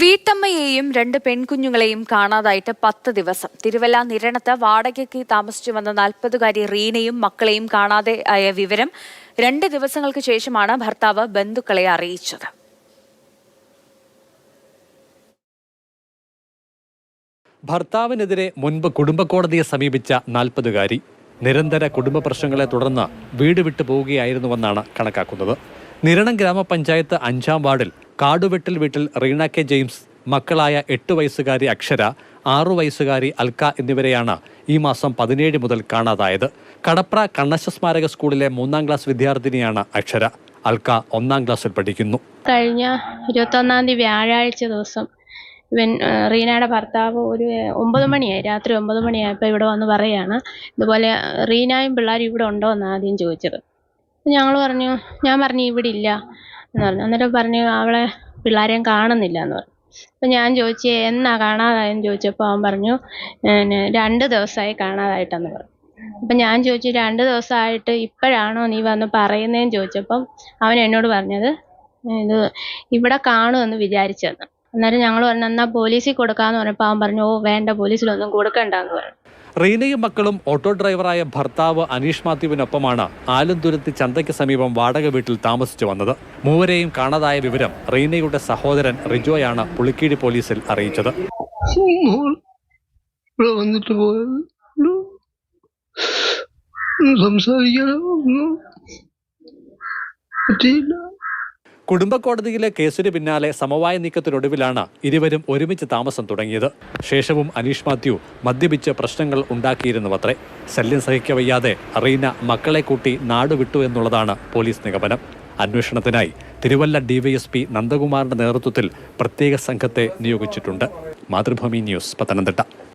വീട്ടമ്മയെയും 2 പെൺകുഞ്ഞുങ്ങളെയും കാണാതായിട്ട് 10 ദിവസം. തിരുവല്ല നിരണത്ത് വാടകയ്ക്ക് താമസിച്ചു വന്ന 40-കാരി റീനയും മക്കളെയും കാണാതെ ആയ വിവരം 2 ദിവസങ്ങൾക്ക് ശേഷമാണ് ഭർത്താവ് ബന്ധുക്കളെ അറിയിച്ചത്. ഭർത്താവിനെതിരെ മുൻപ് കുടുംബക്കോടതിയെ സമീപിച്ച 40-കാരി നിരന്തര കുടുംബ പ്രശ്നങ്ങളെ തുടർന്ന് വീട് വിട്ടു പോവുകയായിരുന്നുവെന്നാണ് കണക്കാക്കുന്നത്. നിരണം ഗ്രാമപഞ്ചായത്ത് 5-ാം വാർഡിൽ കാടുവെട്ടിൽ വീട്ടിൽ റീന കെ ജെയിംസ്, മക്കളായ 8 വയസ്സുകാരി അക്ഷര, 6 വയസ്സുകാരി അൽക്ക എന്നിവരെയാണ് ഈ മാസം 17 മുതൽ കാണാതായത്. കടപ്ര കണ്ണശ സ്മാരക സ്കൂളിലെ 3-ാം ക്ലാസ് വിദ്യാർത്ഥിനിയാണ് അക്ഷര. അൽക്ക 1-ാം ക്ലാസ്സിൽ പഠിക്കുന്നു. കഴിഞ്ഞ 21-ാം തീയതി വ്യാഴാഴ്ച ദിവസം റീനയുടെ ഭർത്താവ് ഒരു 9 മണിയായി, രാത്രി 9 മണിയായപ്പോൾ ഇവിടെ വന്ന് പറയാണ്, ഇതുപോലെ റീനയും പിള്ളേരും ഇവിടെ ഉണ്ടോ എന്ന് ആദ്യം ചോദിച്ചത്. ഞാൻ പറഞ്ഞു ഇവിടെ ഇല്ല എന്ന് പറഞ്ഞു. അന്നേരം പറഞ്ഞു അവളെ പിള്ളേരെയും കാണുന്നില്ല എന്ന് പറഞ്ഞു. അപ്പം ഞാൻ ചോദിച്ചു എന്നാ കാണാതായെന്ന് ചോദിച്ചപ്പോൾ അവൻ പറഞ്ഞു 2 ദിവസമായി കാണാതായിട്ടെന്ന് പറഞ്ഞു. അപ്പം ഞാൻ ചോദിച്ചു 2 ദിവസമായിട്ട് ഇപ്പോഴാണോ നീ വന്ന് പറയുന്നതെന്ന് ചോദിച്ചപ്പം അവൻ എന്നോട് പറഞ്ഞത് ഇത് ഇവിടെ കാണുമെന്ന് വിചാരിച്ചെന്ന്. അന്നേരം ഞങ്ങൾ പറഞ്ഞു എന്നാൽ പോലീസിൽ കൊടുക്കാമെന്ന് പറഞ്ഞപ്പോൾ അവൻ പറഞ്ഞു ഓ വേണ്ട, പോലീസിലൊന്നും കൊടുക്കണ്ടെന്ന് പറഞ്ഞു. റീനയും മക്കളും ഓട്ടോ ഡ്രൈവറായ ഭർത്താവ് അനീഷ് മാത്യുവിനൊപ്പമാണ് ആലുംതുരുത്തി ചന്തയ്ക്ക് സമീപം വാടക വീട്ടിൽ താമസിച്ചു വന്നത്. മൂവരെയും കാണാതായ വിവരം റീനയുടെ സഹോദരൻ റിജോയാണ് പുളിക്കീഴി പോലീസിൽ അറിയിച്ചത്. കുടുംബക്കോടതിയിലെ കേസിന് പിന്നാലെ സമവായ നീക്കത്തിനൊടുവിലാണ് ഇരുവരും ഒരുമിച്ച് താമസം തുടങ്ങിയത്. ശേഷവും അനീഷ് മാത്യു മദ്യപിച്ച് പ്രശ്നങ്ങൾ ഉണ്ടാക്കിയിരുന്നുവത്രേ. ശല്യം സഹിക്കവയ്യാതെ റീന മക്കളെ കൂട്ടി നാടുവിട്ടു എന്നുള്ളതാണ് പോലീസ് നിഗമനം. അന്വേഷണത്തിനായി തിരുവല്ല ഡിവൈഎസ്പി നന്ദകുമാറിന്റെ നേതൃത്വത്തിൽ പ്രത്യേക സംഘത്തെ നിയോഗിച്ചിട്ടുണ്ട്. മാതൃഭൂമി ന്യൂസ്, പത്തനംതിട്ട.